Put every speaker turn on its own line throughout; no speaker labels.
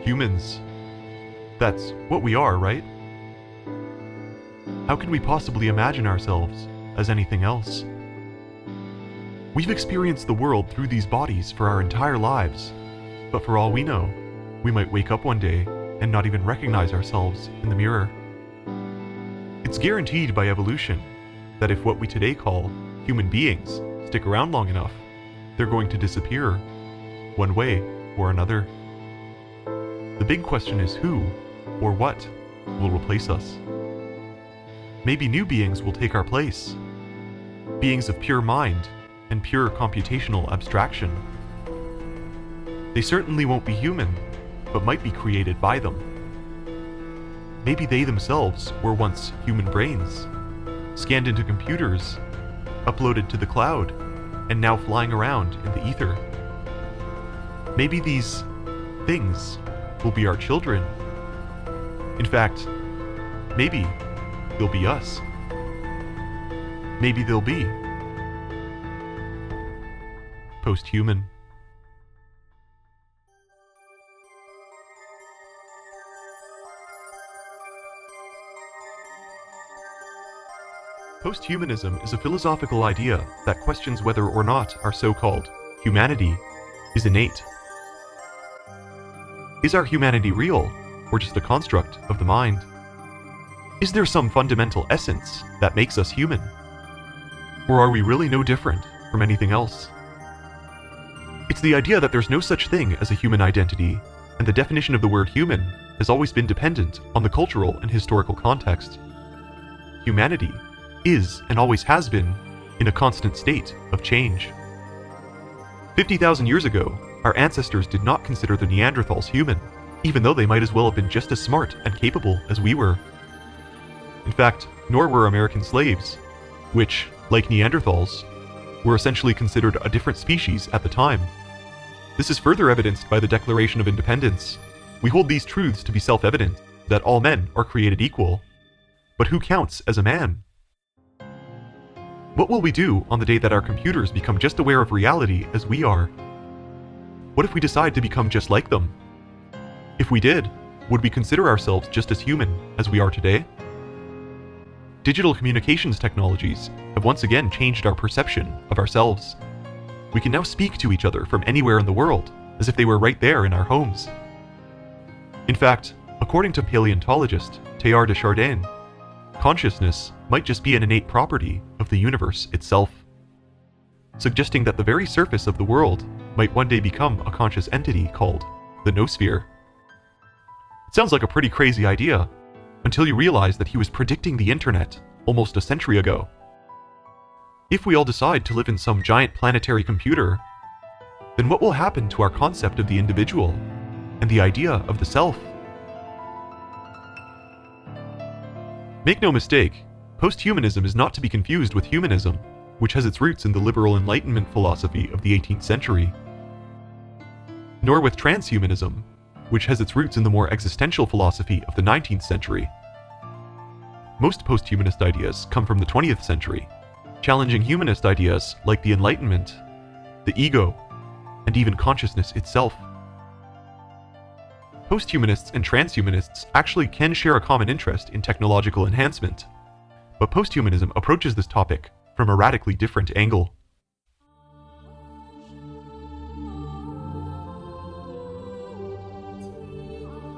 Humans. That's what we are, right? How can we possibly imagine ourselves as anything else? We've experienced the world through these bodies for our entire lives, but for all we know, we might wake up one day and not even recognize ourselves in the mirror. It's guaranteed by evolution that if what we today call human beings stick around long enough, they're going to disappear, one way or another. The big question is who, or what, will replace us? Maybe new beings will take our place. Beings of pure mind and pure computational abstraction. They certainly won't be human, but might be created by them. Maybe they themselves were once human brains, scanned into computers, uploaded to the cloud, and now flying around in the ether. Maybe these things will be our children. In fact, maybe they'll be us. Maybe they'll be posthuman. Posthumanism is a philosophical idea that questions whether or not our so-called humanity is innate. Is our humanity real, or just a construct of the mind? Is there some fundamental essence that makes us human? Or are we really no different from anything else? It's the idea that there's no such thing as a human identity, and the definition of the word human has always been dependent on the cultural and historical context. Humanity is, and always has been, in a constant state of change. 50,000 years ago, our ancestors did not consider the Neanderthals human, even though they might as well have been just as smart and capable as we were. In fact, nor were American slaves, which, like Neanderthals, were essentially considered a different species at the time. This is further evidenced by the Declaration of Independence. We hold these truths to be self-evident, that all men are created equal. But who counts as a man? What will we do on the day that our computers become just aware of reality as we are? What if we decide to become just like them? If we did, would we consider ourselves just as human as we are today? Digital communications technologies have once again changed our perception of ourselves. We can now speak to each other from anywhere in the world, as if they were right there in our homes. In fact, according to paleontologist Teilhard de Chardin, consciousness might just be an innate property of the universe itself, suggesting that the very surface of the world might one day become a conscious entity called the noosphere. It sounds like a pretty crazy idea, until you realize that he was predicting the internet almost a century ago. If we all decide to live in some giant planetary computer, then what will happen to our concept of the individual and the idea of the self? Make no mistake, posthumanism is not to be confused with humanism, which has its roots in the liberal Enlightenment philosophy of the 18th century, nor with transhumanism, which has its roots in the more existential philosophy of the 19th century. Most posthumanist ideas come from the 20th century, challenging humanist ideas like the Enlightenment, the ego, and even consciousness itself. Posthumanists and transhumanists actually can share a common interest in technological enhancement, but posthumanism approaches this topic from a radically different angle.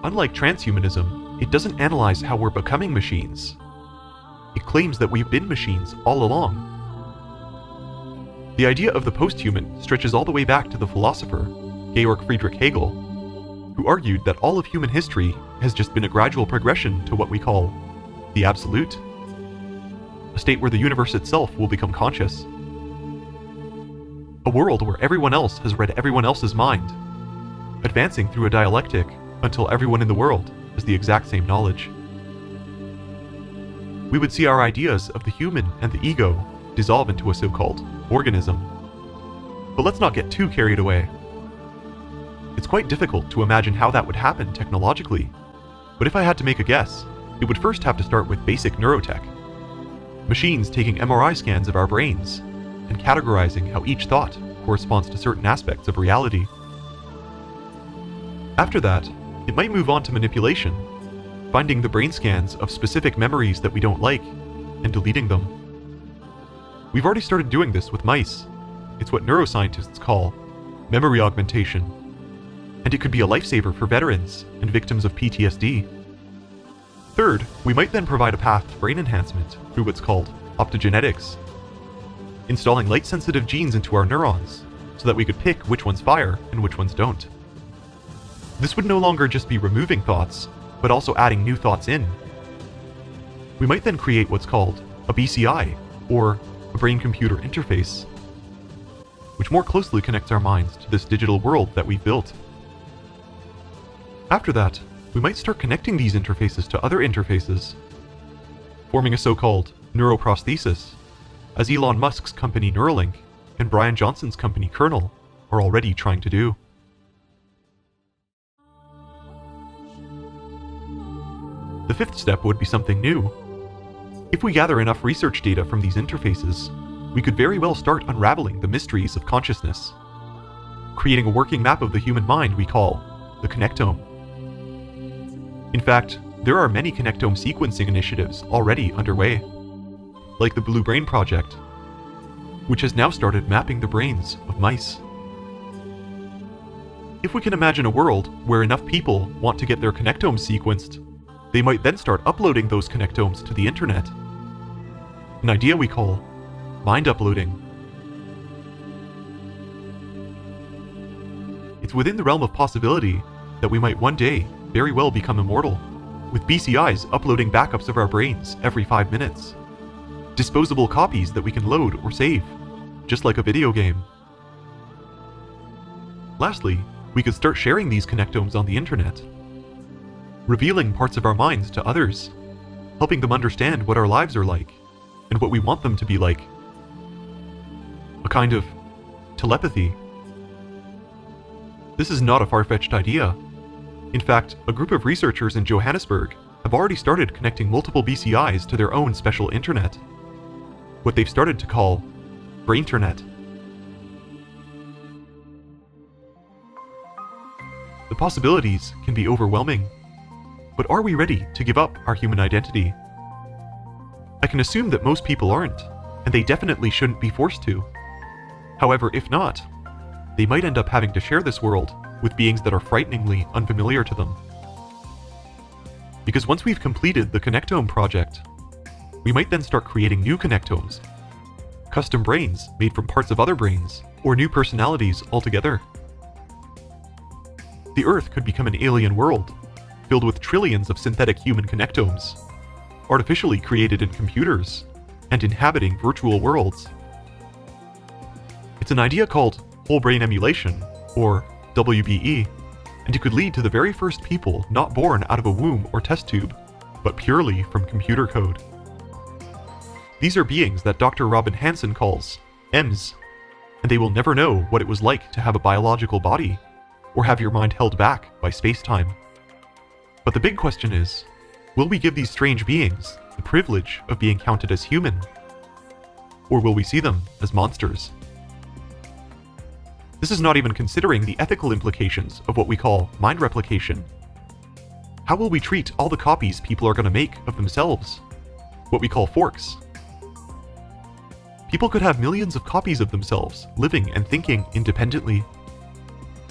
Unlike transhumanism, it doesn't analyze how we're becoming machines. It claims that we've been machines all along. The idea of the posthuman stretches all the way back to the philosopher, Georg Friedrich Hegel, who argued that all of human history has just been a gradual progression to what we call the absolute, a state where the universe itself will become conscious. A world where everyone else has read everyone else's mind, advancing through a dialectic until everyone in the world has the exact same knowledge. We would see our ideas of the human and the ego dissolve into a so-called organism. But let's not get too carried away. It's quite difficult to imagine how that would happen technologically, but if I had to make a guess, it would first have to start with basic neurotech. Machines taking MRI scans of our brains and categorizing how each thought corresponds to certain aspects of reality. After that, It might move on to manipulation, finding the brain scans of specific memories that we don't like, and deleting them. We've already started doing this with mice. It's what neuroscientists call memory augmentation, and it could be a lifesaver for veterans and victims of PTSD. Third, we might then provide a path to brain enhancement through what's called optogenetics, installing light-sensitive genes into our neurons so that we could pick which ones fire and which ones don't. This would no longer just be removing thoughts, but also adding new thoughts in. We might then create what's called a BCI, or a brain-computer interface, which more closely connects our minds to this digital world that we've built. After that, we might start connecting these interfaces to other interfaces, forming a so-called neuroprosthesis, as Elon Musk's company Neuralink and Brian Johnson's company Kernel are already trying to do. The fifth step would be something new. If we gather enough research data from these interfaces, we could very well start unraveling the mysteries of consciousness, creating a working map of the human mind we call the connectome. In fact, there are many connectome sequencing initiatives already underway, like the Blue Brain Project, which has now started mapping the brains of mice. If we can imagine a world where enough people want to get their connectomes sequenced, they might then start uploading those connectomes to the internet, an idea we call mind uploading. It's within the realm of possibility that we might one day very well become immortal, with BCIs uploading backups of our brains every 5 minutes. Disposable copies that we can load or save, just like a video game. Lastly, we could start sharing these connectomes on the internet, revealing parts of our minds to others, helping them understand what our lives are like, and what we want them to be like. A kind of telepathy. This is not a far-fetched idea. In fact, a group of researchers in Johannesburg have already started connecting multiple BCIs to their own special internet, what they've started to call Brainternet. The possibilities can be overwhelming, but are we ready to give up our human identity? I can assume that most people aren't, and they definitely shouldn't be forced to. However, if not, they might end up having to share this world with beings that are frighteningly unfamiliar to them. Because once we've completed the Connectome project, we might then start creating new connectomes, custom brains made from parts of other brains, or new personalities altogether. The Earth could become an alien world, filled with trillions of synthetic human connectomes, artificially created in computers, and inhabiting virtual worlds. It's an idea called whole brain emulation, or WBE, and it could lead to the very first people not born out of a womb or test tube, but purely from computer code. These are beings that Dr. Robin Hanson calls M's, and they will never know what it was like to have a biological body, or have your mind held back by space-time. But the big question is, will we give these strange beings the privilege of being counted as human? Or will we see them as monsters? This is not even considering the ethical implications of what we call mind replication. How will we treat all the copies people are going to make of themselves? What we call forks. People could have millions of copies of themselves living and thinking independently.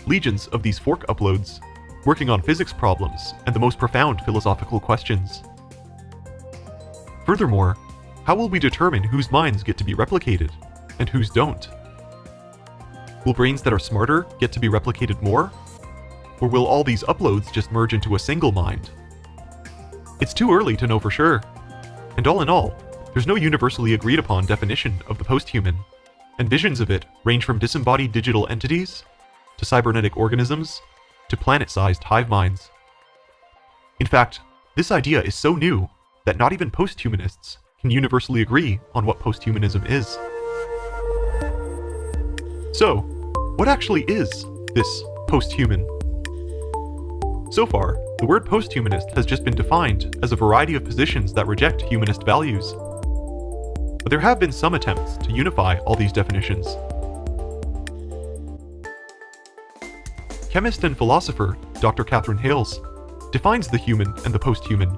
Legions of these fork uploads, working on physics problems and the most profound philosophical questions. Furthermore, how will we determine whose minds get to be replicated and whose don't? Will brains that are smarter get to be replicated more? Or will all these uploads just merge into a single mind? It's too early to know for sure. And all in all, there's no universally agreed upon definition of the posthuman, and visions of it range from disembodied digital entities, to cybernetic organisms, to planet-sized hive minds. In fact, this idea is so new that not even posthumanists can universally agree on what posthumanism is. So, what actually is this posthuman? So far, the word posthumanist has just been defined as a variety of positions that reject humanist values. But there have been some attempts to unify all these definitions. Chemist and philosopher Dr. Catherine Hales defines the human and the post-human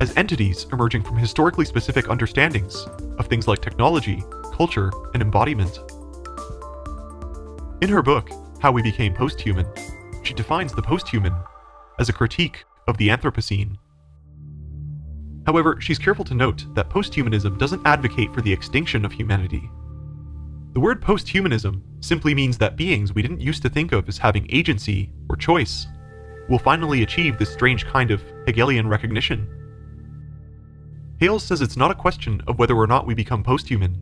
as entities emerging from historically specific understandings of things like technology, culture, and embodiment. In her book, How We Became Posthuman, she defines the post-human as a critique of the Anthropocene. However, she's careful to note that posthumanism doesn't advocate for the extinction of humanity. The word posthumanism simply means that beings we didn't used to think of as having agency or choice will finally achieve this strange kind of Hegelian recognition. Hales says it's not a question of whether or not we become posthuman,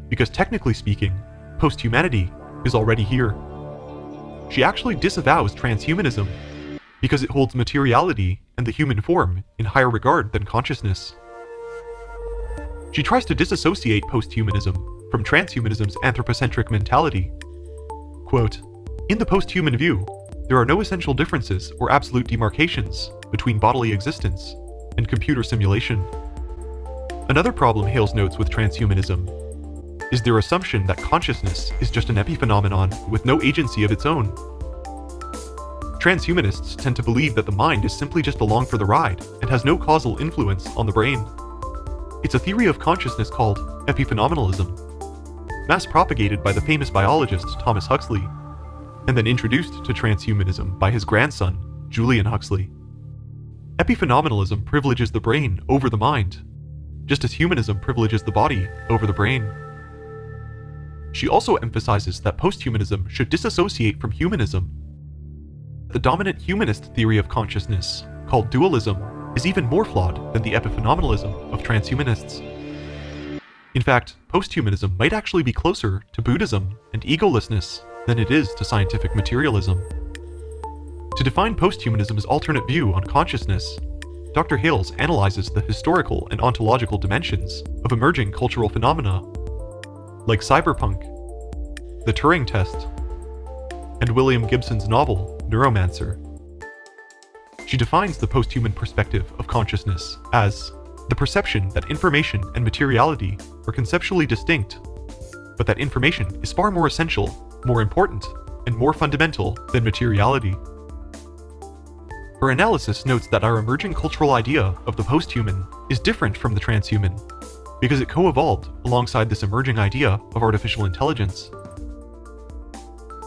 because technically speaking, posthumanity is already here. She actually disavows transhumanism because it holds materiality and the human form in higher regard than consciousness. She tries to disassociate posthumanism from transhumanism's anthropocentric mentality. Quote, "In the posthuman view, there are no essential differences or absolute demarcations between bodily existence and computer simulation." Another problem Hales notes with transhumanism is their assumption that consciousness is just an epiphenomenon with no agency of its own. Transhumanists tend to believe that the mind is simply just along for the ride and has no causal influence on the brain. It's a theory of consciousness called epiphenomenalism, mass propagated by the famous biologist Thomas Huxley, and then introduced to transhumanism by his grandson, Julian Huxley. Epiphenomenalism privileges the brain over the mind, just as humanism privileges the body over the brain. She also emphasizes that posthumanism should disassociate from humanism. The dominant humanist theory of consciousness, called dualism, is even more flawed than the epiphenomenalism of transhumanists. In fact, posthumanism might actually be closer to Buddhism and egolessness than it is to scientific materialism. To define posthumanism's alternate view on consciousness, Dr. Hales analyzes the historical and ontological dimensions of emerging cultural phenomena, like cyberpunk, the Turing test, and William Gibson's novel, Neuromancer. She defines the posthuman perspective of consciousness as the perception that information and materiality are conceptually distinct, but that information is far more essential, more important, and more fundamental than materiality. Her analysis notes that our emerging cultural idea of the posthuman is different from the transhuman, because it co-evolved alongside this emerging idea of artificial intelligence.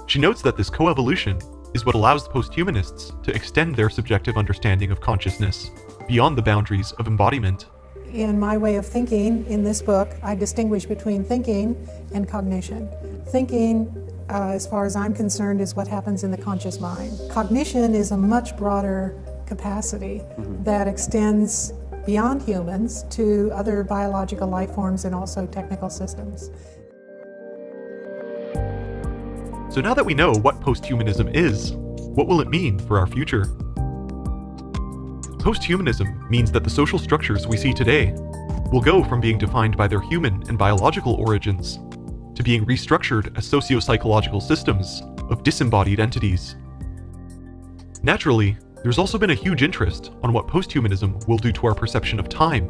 She notes that this co-evolution is what allows posthumanists to extend their subjective understanding of consciousness beyond the boundaries of embodiment.
In my way of thinking, in this book, I distinguish between thinking and cognition. Thinking, as far as I'm concerned, is what happens in the conscious mind. Cognition is a much broader capacity that extends beyond humans to other biological life forms and also technical systems.
So now that we know what posthumanism is, what will it mean for our future? Posthumanism means that the social structures we see today will go from being defined by their human and biological origins to being restructured as socio-psychological systems of disembodied entities. Naturally, there's also been a huge interest on what posthumanism will do to our perception of time,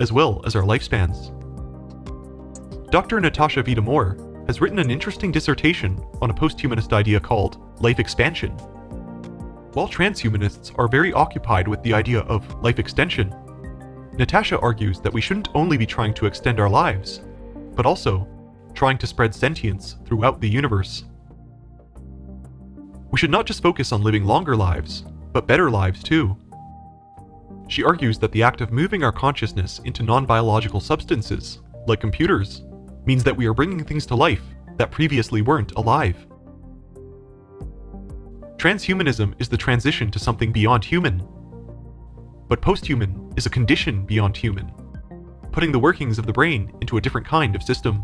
as well as our lifespans. Dr. Natasha Vita-Moore has written an interesting dissertation on a posthumanist idea called life expansion. While transhumanists are very occupied with the idea of life extension, Natasha argues that we shouldn't only be trying to extend our lives, but also trying to spread sentience throughout the universe. We should not just focus on living longer lives, but better lives too. She argues that the act of moving our consciousness into non-biological substances, like computers, means that we are bringing things to life that previously weren't alive. Transhumanism is the transition to something beyond human, but posthuman is a condition beyond human, putting the workings of the brain into a different kind of system.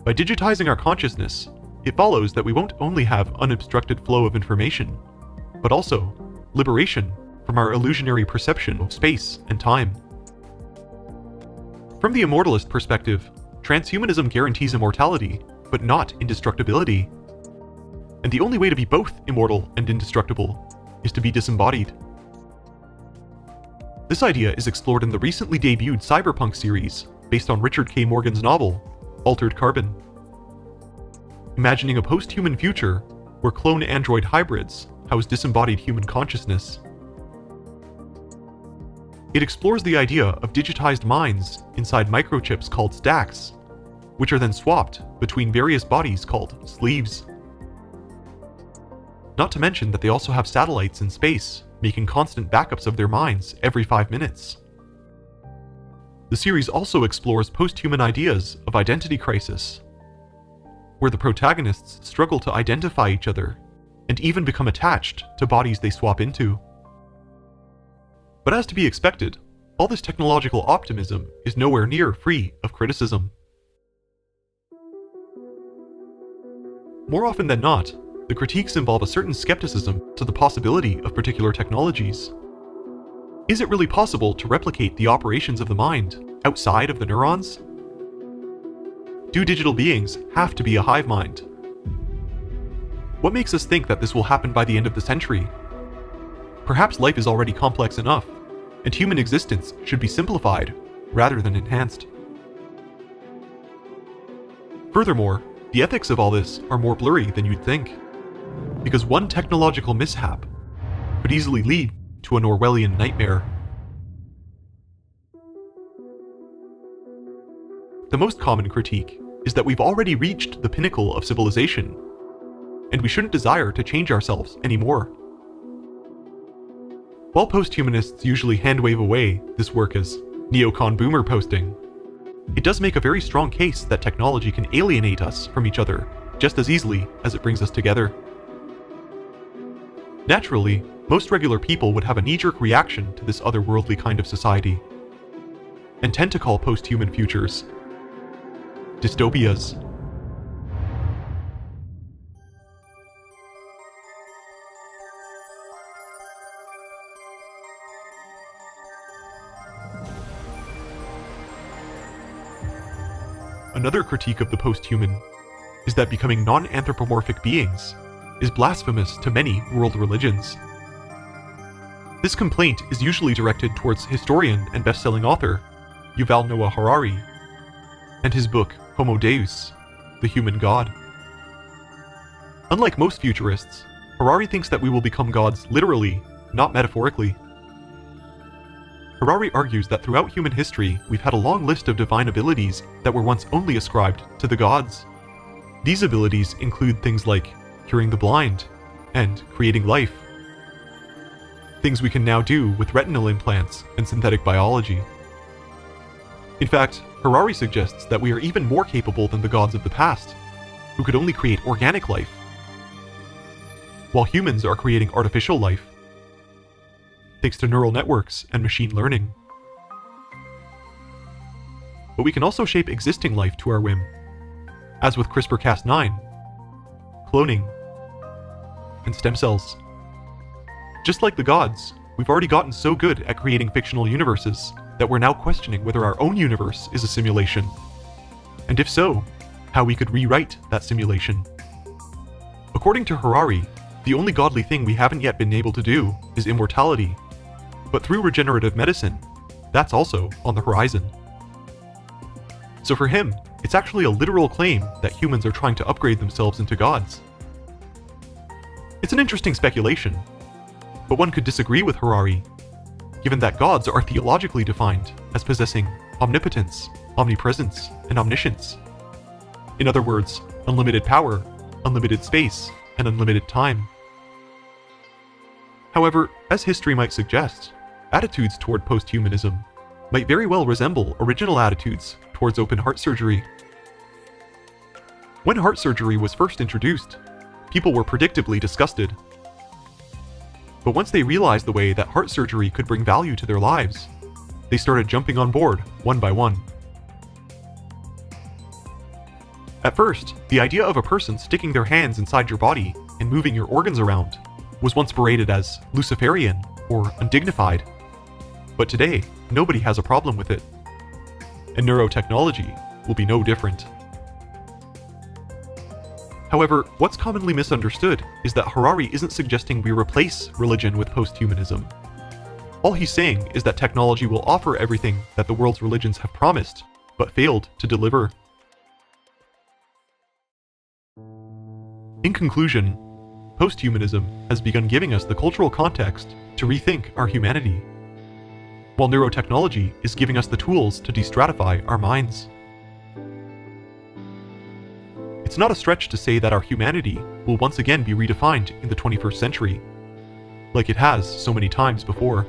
By digitizing our consciousness, it follows that we won't only have unobstructed flow of information, but also liberation from our illusionary perception of space and time. From the immortalist perspective, transhumanism guarantees immortality, but not indestructibility. And the only way to be both immortal and indestructible is to be disembodied. This idea is explored in the recently debuted cyberpunk series based on Richard K. Morgan's novel, Altered Carbon. Imagining a post-human future where clone android hybrids house disembodied human consciousness. It explores the idea of digitized minds inside microchips called stacks, which are then swapped between various bodies called sleeves. Not to mention that they also have satellites in space, making constant backups of their minds every 5 minutes. The series also explores post-human ideas of identity crisis, where the protagonists struggle to identify each other and even become attached to bodies they swap into. But as to be expected, all this technological optimism is nowhere near free of criticism. More often than not, the critiques involve a certain skepticism to the possibility of particular technologies. Is it really possible to replicate the operations of the mind outside of the neurons? Do digital beings have to be a hive mind? What makes us think that this will happen by the end of the century? Perhaps life is already complex enough, and human existence should be simplified rather than enhanced. Furthermore, the ethics of all this are more blurry than you'd think, because one technological mishap could easily lead to an Orwellian nightmare. The most common critique is that we've already reached the pinnacle of civilization, and we shouldn't desire to change ourselves anymore. While posthumanists usually hand-wave away this work as neocon boomer posting, it does make a very strong case that technology can alienate us from each other just as easily as it brings us together. Naturally, most regular people would have a knee-jerk reaction to this otherworldly kind of society, and tend to call post-human futures dystopias. Another critique of the post-human is that becoming non-anthropomorphic beings is blasphemous to many world religions. This complaint is usually directed towards historian and best-selling author Yuval Noah Harari and his book Homo Deus, The Human God. Unlike most futurists, Harari thinks that we will become gods literally, not metaphorically. Harari argues that throughout human history, we've had a long list of divine abilities that were once only ascribed to the gods. These abilities include things like curing the blind and creating life, things we can now do with retinal implants and synthetic biology. In fact, Harari suggests that we are even more capable than the gods of the past, who could only create organic life, while humans are creating artificial life, thanks to neural networks and machine learning. But we can also shape existing life to our whim, as with CRISPR-Cas9, cloning, and stem cells. Just like the gods, we've already gotten so good at creating fictional universes that we're now questioning whether our own universe is a simulation, and if so, how we could rewrite that simulation. According to Harari, the only godly thing we haven't yet been able to do is immortality, but through regenerative medicine, that's also on the horizon. So for him, it's actually a literal claim that humans are trying to upgrade themselves into gods. It's an interesting speculation, but one could disagree with Harari, given that gods are theologically defined as possessing omnipotence, omnipresence, and omniscience. In other words, unlimited power, unlimited space, and unlimited time. However, as history might suggest, attitudes toward posthumanism might very well resemble original attitudes towards open heart surgery. When heart surgery was first introduced, people were predictably disgusted. But once they realized the way that heart surgery could bring value to their lives, they started jumping on board one by one. At first, the idea of a person sticking their hands inside your body and moving your organs around was once berated as Luciferian or undignified. But today, nobody has a problem with it. And neurotechnology will be no different. However, what's commonly misunderstood is that Harari isn't suggesting we replace religion with posthumanism. All he's saying is that technology will offer everything that the world's religions have promised, but failed to deliver. In conclusion, Posthumanism has begun giving us the cultural context to rethink our humanity, while neurotechnology is giving us the tools to destratify our minds. It's not a stretch to say that our humanity will once again be redefined in the 21st century, like it has so many times before.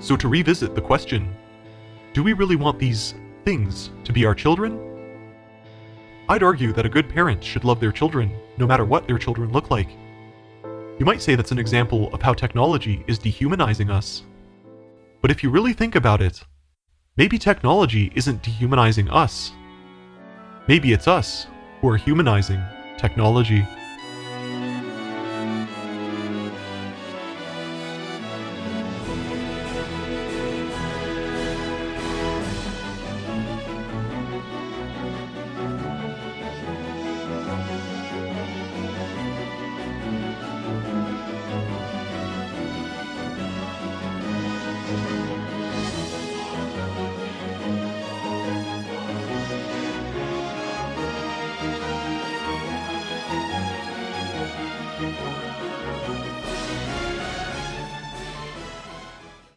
So to revisit the question, do we really want these things to be our children? I'd argue that a good parent should love their children, no matter what their children look like. You might say that's an example of how technology is dehumanizing us. But if you really think about it, maybe technology isn't dehumanizing us. Maybe it's us who are humanizing technology.